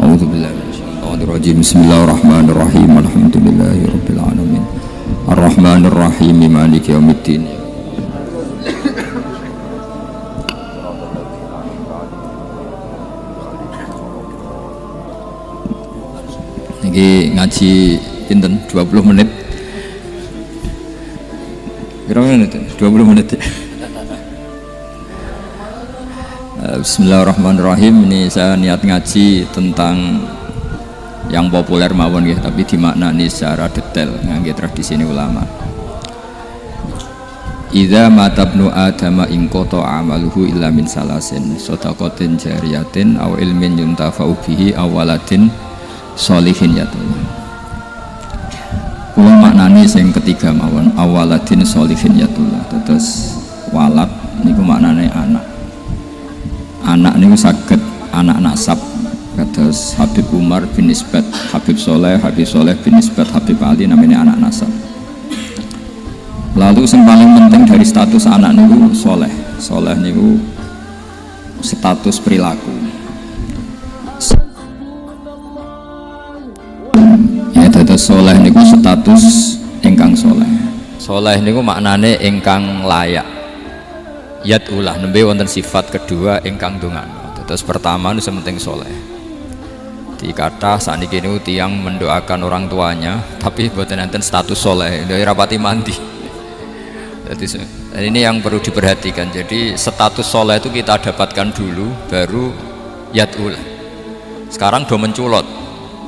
A'udzubillahi minasyaitonirrajim. Bismillahirrahmanirrahim. Alhamdulillahirabbil alamin. Arrahmanirrahim. Maliki yaumiddin. Niki ngaji pinten 20 menit. Berapa menit? 20 menit. Bismillahirrahmanirrahim. Ini saya niat ngaji tentang yang populer mawon ya, tapi dimaknani secara detail ngangge tradisi ini ulama. Idza matabnu adama in qata amaluhu illa min salasin shadaqatin jariyatin aw ilmin yuntafa'u bihi aw waladin sholihin yatullah. Kula maknani sing ketiga mawon, awaladin sholihin yatullah. Terus walad niku maknane anak. Anak niku saged anak nasab kados Habib Umar bin Nisbat Habib Soleh bin Nisbat Habib Ali, namanya anak nasab. Lalu yang paling penting dari status anak niku soleh. Soleh niku status perilaku. Ya, dados soleh niku status ingkang soleh. Soleh niku maknane ingkang layak. Yatulah nembe wonten sifat kedua ingkang ndongakno. Terus pertama nu sementing soleh. Dikata saniki niku tiyang mendoakan orang tuanya tapi mboten enten status soleh, dari rapati mandi. Jadi ini yang perlu diperhatikan. Jadi status soleh itu kita dapatkan dulu, baru yatulah. Sekarang do menculot,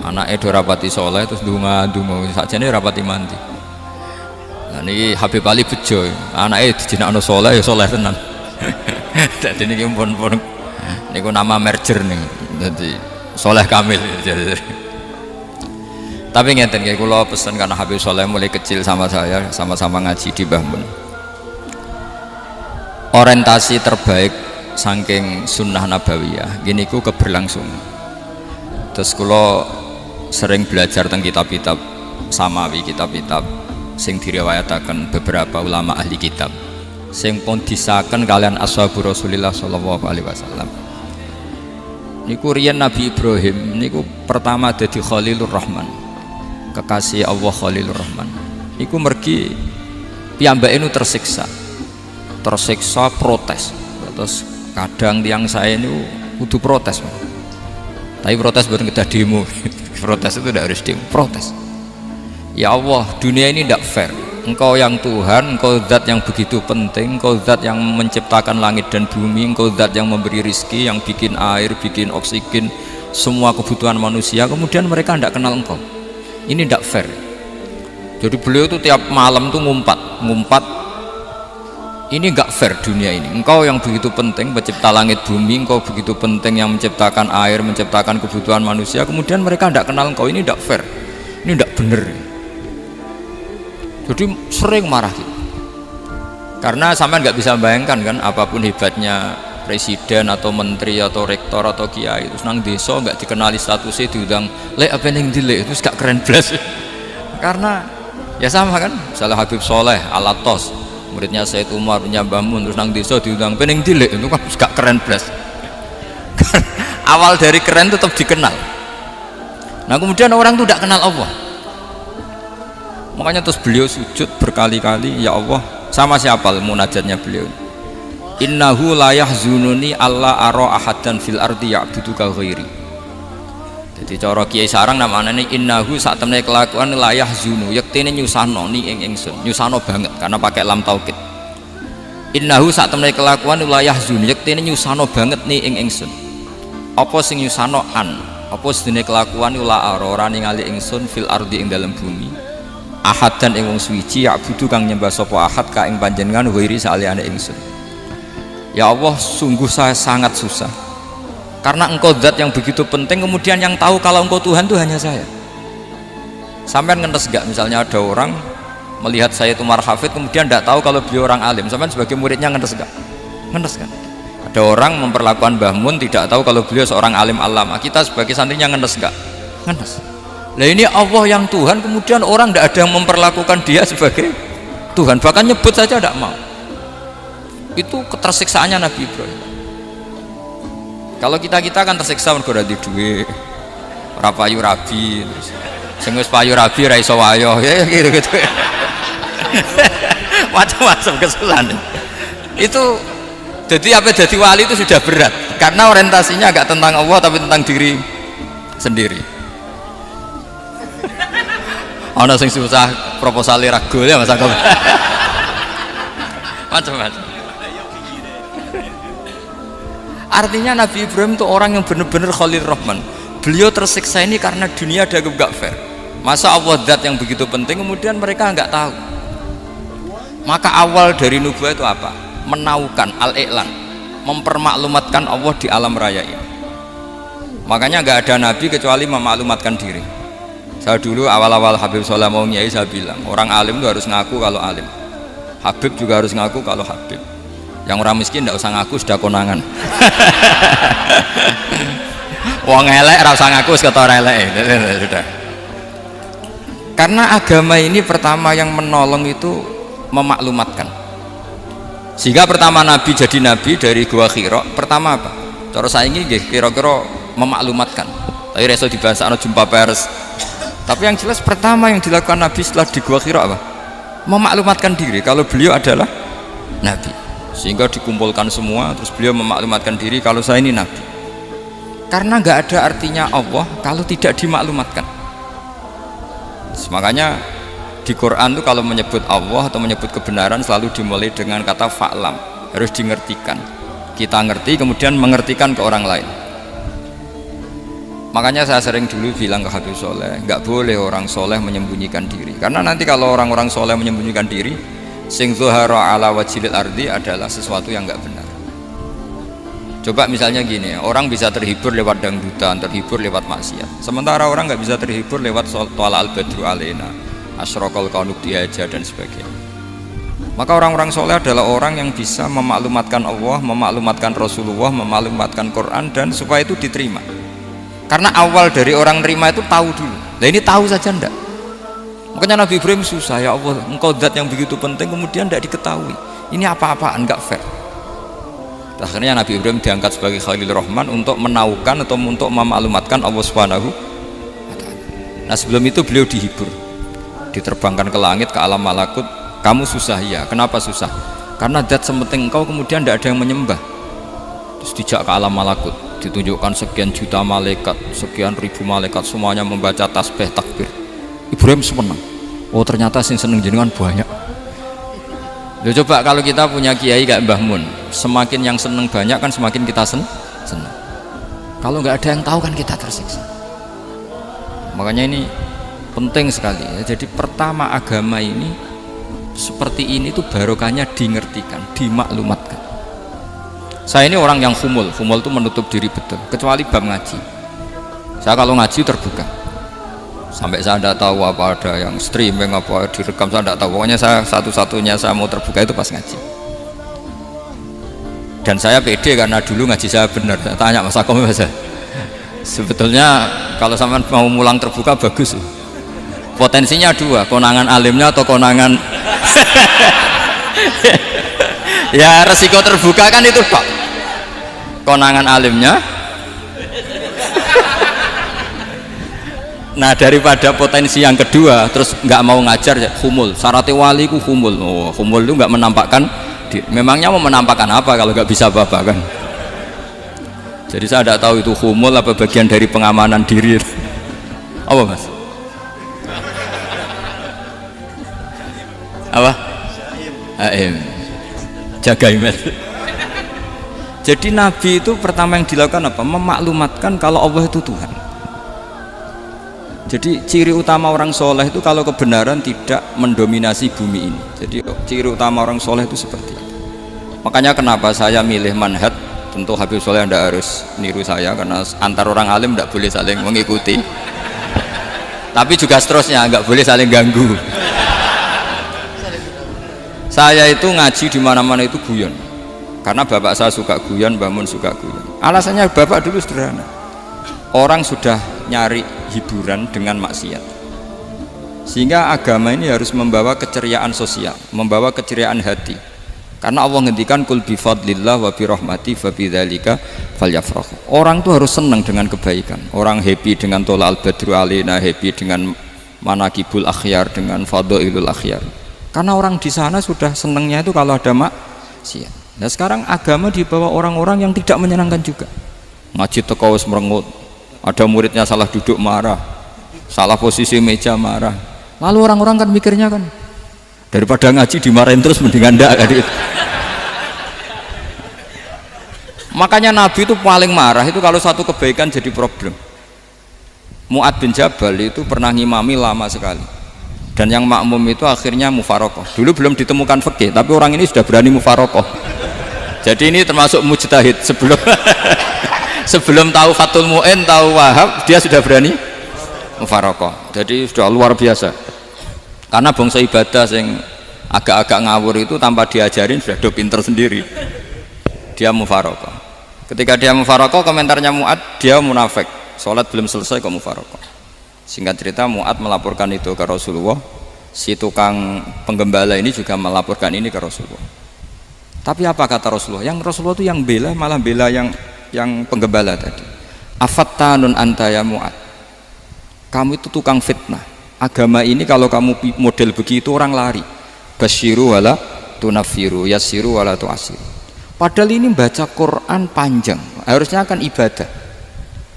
anaknya do rapati soleh terus dunga sakjane rapati mandi. Nah ini Habib Ali bejo, anaknya dijinakno soleh ya soleh tenan. Jadi ini pun niku nama merger nih, jadi soleh kamil. Tapi ngeten kayak kula pesen karena Habib Soleh mulai kecil sama saya, sama-sama ngaji di Mbah Mun. Orientasi terbaik saking sunnah nabawiyah gini ku keberlangsungan. Terus kula sering belajar tentang kitab-kitab samawi, kitab-kitab sing diriwayataken beberapa ulama ahli kitab sing pun disaken kalian ashabu Rasulillah sallallahu alaihi wasallam. Niku riyen Nabi Ibrahim niku pertama dadi Khalilur Rahman, kekasih Allah Khalilur Rahman. Niku mergi piyambake nu tersiksa protes. Terus kadang tiang saya ini kudu protes, tapi protes bukan kita demo. Protes itu tidak harus demo, protes. Ya Allah, dunia ini tidak fair. Engkau yang Tuhan, engkau zat yang begitu penting, engkau zat yang menciptakan langit dan bumi, engkau zat yang memberi rizki, yang bikin air, bikin oksigen, semua kebutuhan manusia, kemudian mereka tidak kenal engkau. Ini tidak fair. Jadi beliau itu tiap malam tuh ngumpat, ini enggak fair dunia ini. Engkau yang begitu penting pencipta langit bumi, engkau begitu penting yang menciptakan air, menciptakan kebutuhan manusia, kemudian mereka tidak kenal engkau. Ini tidak fair, ini tidak benar. Jadi sering marah gitu. Karena sampean nggak bisa bayangkan kan, apapun hebatnya presiden atau menteri atau rektor atau kiai terus nang desa nggak dikenali statusnya, diundang lek apa yang dilek itu gak keren belas. Karena ya sama kan, misalnya Habib Soleh Alatos muridnya Said Umar punya Mbah Mun terus nang desa diundang pening dilek, itu kan gak keren belas. Awal dari keren tetap dikenal. Nah kemudian orang itu tidak kenal Allah. Makanya terus beliau sujud berkali-kali, ya Allah, sama siapa munajatnya beliau, innahu la yahzununi alla ara ahadan fil ardi ya'buduka ghairi. Jadi cara kiai sarang namanya ini innahu saat temne kelakuan la yahzunu, yektene nyusano ni ingsun, nyusano banget karena pakai lam taukid. Innahu saat temne kelakuan la yahzunu, yektene nyusano banget ni ingsun. Apa sing nyusano an? Apa sedene kelakuan la ora ningali ingsun fil ardi ing dalam bumi. Ahad dan ing wong suwiji ya'budu kang nyembah sapa ahad ka ing panjenengan ghairi saliyane ingsun. Ya Allah, sungguh saya sangat susah karena engkau zat yang begitu penting, kemudian yang tahu kalau engkau Tuhan itu hanya saya. Sampean ngenes gak misalnya ada orang melihat saya itu Umar Hafid kemudian tidak tahu kalau beliau orang alim, sampean sebagai muridnya ngenes gak? Ngenes kan? Ada orang memperlakukan Mbah Mun tidak tahu kalau beliau seorang alim alama, kita sebagai santrinya ngenes gak? Ngenes. Nah ini Allah yang Tuhan, kemudian orang tidak ada yang memperlakukan dia sebagai Tuhan, bahkan nyebut saja tidak mau. Itu ketersiksaannya Nabi Ibrahim. Kalau kita kan tersiksa mergo ora duwe, ora payu rabi, terus sing wis payu rabi ra iso wayo, ya gitu-gitu. Macam-macam kesusahan. Itu jadi apa jadi wali itu sudah berat karena orientasinya agak tentang Allah tapi tentang diri sendiri. Ana sing susah proposal ragu ya Mas Agam. Macam-macam. Artinya Nabi Ibrahim itu orang yang benar-benar Khalil Rahman. Beliau tersiksa ini karena dunia dianggap gak fair. Masa Allah zat yang begitu penting kemudian mereka nggak tahu. Maka awal dari nubuah itu apa? Menaukan al-i'lan, mempermaklumatkan Allah di alam raya ini. Makanya nggak ada nabi kecuali memaklumatkan diri. Saya dulu awal-awal Habib Soleh mau nyai saya bilang orang alim itu harus ngaku kalau alim. Habib juga harus ngaku kalau Habib. Yang orang miskin tidak usah ngaku sudah konangan. Wong elek ora usah ngaku wis ketor elek. Sudah. Karena agama ini pertama yang menolong itu memaklumatkan. Sehingga pertama Nabi jadi Nabi dari Gua Hira, pertama apa? Cara saiki nggih kira-kira memaklumatkan. Tapi reso dibahasakno jumpa pers. Tapi yang jelas pertama yang dilakukan Nabi setelah di Gua Hira apa? Memaklumatkan diri kalau beliau adalah Nabi. Sehingga dikumpulkan semua terus beliau memaklumatkan diri kalau saya ini Nabi. Karena nggak ada artinya Allah kalau tidak dimaklumatkan. Makanya di Quran itu kalau menyebut Allah atau menyebut kebenaran selalu dimulai dengan kata fa'lam, harus dingertikan. Kita ngerti kemudian mengertikan ke orang lain. Makanya saya sering dulu bilang ke Habib Soleh, nggak boleh orang soleh menyembunyikan diri. Karena nanti kalau orang-orang soleh menyembunyikan diri, sing zuhara ala wajhil ardi adalah sesuatu yang nggak benar. Coba misalnya gini, orang bisa terhibur lewat dangdutan, terhibur lewat maksiat. Sementara orang nggak bisa terhibur lewat Thala al-Badru alaina, Asyraqal kaunu dihaja dan sebagainya. Maka orang-orang soleh adalah orang yang bisa memaklumatkan Allah, memaklumatkan Rasulullah, memaklumatkan Quran dan supaya itu diterima. Karena awal dari orang terima itu tahu dulu. Nah ini tahu saja ndak. Makanya Nabi Ibrahim susah, ya Allah, engkau zat yang begitu penting kemudian tidak diketahui. Ini apa-apaan, nggak fair. Akhirnya Nabi Ibrahim diangkat sebagai Khalil Rahman untuk menaukan atau untuk memaklumatkan Allah Subhanahu wa ta'ala. Nah sebelum itu beliau dihibur, diterbangkan ke langit, ke alam malakut. Kamu susah ya, kenapa susah? Karena zat sepenting engkau kemudian tidak ada yang menyembah. Terus dijak ke alam malakut, ditunjukkan sekian juta malaikat, sekian ribu malaikat, semuanya membaca tasbih takbir. Ibrahim senang. Oh ternyata sing seneng jenengan banyak. Loh, coba kalau kita punya kiai kayak Mbah Mun, semakin yang seneng banyak kan semakin kita seneng. Kalau nggak ada yang tahu kan kita tersiksa. Makanya ini penting sekali ya. Jadi pertama agama ini seperti ini tuh barokahnya dingertikan, dimaklumatkan. Saya ini orang yang humul itu menutup diri betul, kecuali bab ngaji. Saya kalau ngaji terbuka. Sampai saya tidak tahu apa ada yang streaming apa direkam, saya tidak tahu. Pokoknya saya satu-satunya saya mau terbuka itu pas ngaji. Dan saya pede karena dulu ngaji saya benar. Saya tanya Mas Akom, sebetulnya kalau sama mau mulang terbuka bagus. Potensinya dua, konangan alimnya atau konangan. Ya resiko terbuka kan itu Pak. Konangan alimnya. Nah daripada potensi yang kedua terus nggak mau ngajar ya humul, syaratnya wali ku humul. Oh, humul itu nggak menampakkan memangnya mau menampakkan apa kalau nggak bisa apa-apa kan. Jadi saya tidak tahu itu humul apa bagian dari pengamanan diri. Apa Mas? Apa? Jaga iman. Jadi Nabi itu pertama yang dilakukan apa? Memaklumatkan kalau Allah itu Tuhan. Jadi ciri utama orang soleh itu kalau kebenaran tidak mendominasi bumi ini. Jadi ciri utama orang soleh itu seperti itu. Makanya kenapa saya milih manhaj, tentu Habib Soleh tidak harus niru saya karena antar orang alim tidak boleh saling mengikuti. Tapi juga seterusnya nggak boleh saling ganggu. Saya itu ngaji di mana-mana itu guyon. Karena bapak saya suka guyon, Mbah Mun suka guyon. Alasannya bapak dulu sederhana. Orang sudah nyari hiburan dengan maksiat, sehingga agama ini harus membawa keceriaan sosial, membawa keceriaan hati. Karena Allah ngendikan kul bi fadlillah wa bi rahmati fa bidzalika falyafrahu. Orang tuh harus senang dengan kebaikan. Orang happy dengan tola al-badru alaina, happy dengan manakibul akhyar, dengan fadhailul akhyar. Karena orang di sana sudah senangnya itu kalau ada maksiat. Nah sekarang agama dibawa orang-orang yang tidak menyenangkan juga. Ngaji teko wis merengut. Ada muridnya salah duduk marah. Salah posisi meja marah. Lalu orang-orang kan mikirnya kan daripada ngaji dimarahin terus mendingan ndak kan gitu. Makanya Nabi itu paling marah itu kalau satu kebaikan jadi problem. Mu'ad bin Jabal itu pernah ngimami lama sekali dan yang makmum itu akhirnya mufarokoh. Dulu belum ditemukan fikih tapi orang ini sudah berani mufarokoh. Jadi ini termasuk mujtahid sebelum tahu Fathul Mu'in, tahu Wahab, dia sudah berani mufarokoh. Jadi sudah luar biasa. Karena bangsa ibadah yang agak-agak ngawur itu tanpa diajarin sudah do pinter sendiri. Dia mufarokoh. Ketika dia mufarokoh, komentarnya Mu'ad, dia munafik. Sholat belum selesai kok mufarokoh. Singkat cerita Mu'ad melaporkan itu ke Rasulullah. Si tukang penggembala ini juga melaporkan ini ke Rasulullah. Tapi apa kata Rasulullah? Yang Rasulullah itu yang bela, malah bela yang penggembala tadi. Afattanun anta ya Mu'ad. Kamu itu tukang fitnah. Agama ini kalau kamu model begitu orang lari. Basyiru wala tunafiru, yassiru wala tu'asiru. Padahal ini baca Quran panjang, harusnya akan ibadah.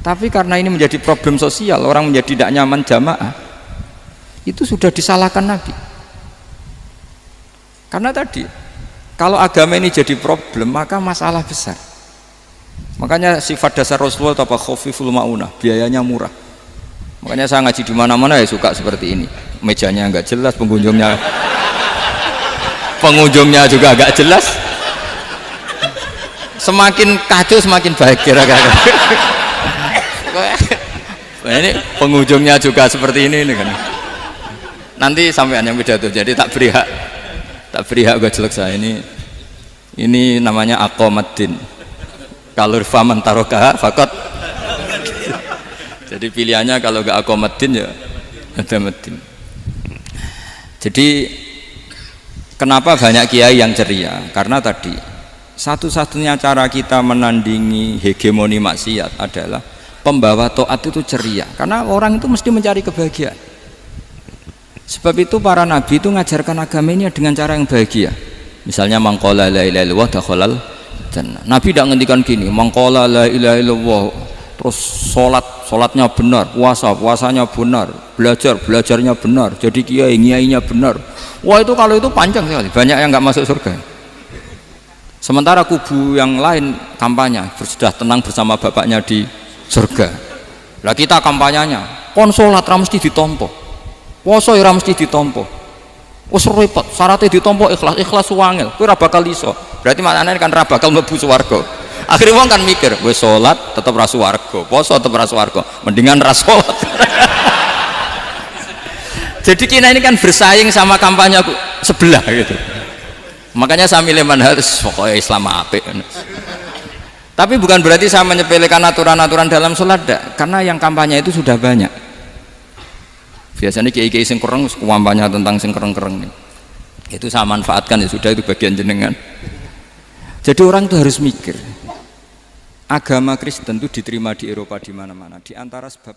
Tapi karena ini menjadi problem sosial, orang menjadi tidak nyaman jamaah, itu sudah disalahkan Nabi. Karena tadi, kalau agama ini jadi problem, maka masalah besar. Makanya sifat dasar Rasulullah apa khafiful maunah, biayanya murah. Makanya saya ngaji di mana-mana ya suka seperti ini. Mejanya enggak jelas, pengunjungnya juga agak jelas. Semakin kacau semakin baik kira-kira. Ini pengunjungnya juga seperti ini kan. Nanti sampean yang pidato, jadi tak beri hak gue jelek saya ini namanya aqomaddin. Kalau faman taroka fakot. Jadi pilihannya kalau gak aqomaddin ya ada medin. Jadi kenapa banyak kiai yang ceria? Karena tadi satu-satunya cara kita menandingi hegemoni maksiat adalah pembawa taat itu ceria. Karena orang itu mesti mencari kebahagiaan. Sebab itu para nabi itu mengajarkan agama ini dengan cara yang bahagia. Misalnya mangqala la ilaha illallah dakhalal jannah. Nabi tidak ngendikan gini, mangqala la ilaha illallah terus sholatnya benar, puasanya benar, belajarnya benar, jadi kiainya benar. Wah itu kalau itu panjang sekali, banyak yang nggak masuk surga. Sementara kubu yang lain kampanye sudah tenang bersama bapaknya di surga. Lah kita kampanyenya kon sholat ra mesti ditompo, puasa ra mesti ditompo, wis repot syaratnya ditompo ikhlas wangel, kowe ra bakal iso. Berarti maknanya kan ra bakal mlebu swarga. Akhirnya orang kan mikir, gue sholat tetap ra swarga, poso tetap ra swarga, mendingan ra sholat. Jadi kita ini kan bersaing sama kampanye sebelah gitu. Makanya saya milih manhaj pokoknya Islam apik. Tapi bukan berarti saya menyepelekan aturan-aturan dalam sholat, karena yang kampanye itu sudah banyak. Biasanya kiai-kiai sing kereng kampanye tentang sing kereng-kereng nih. Itu saya manfaatkan, ya sudah, itu bagian jenengan. Jadi orang itu harus mikir. Agama Kristen itu diterima di Eropa di mana-mana. Di antara sebab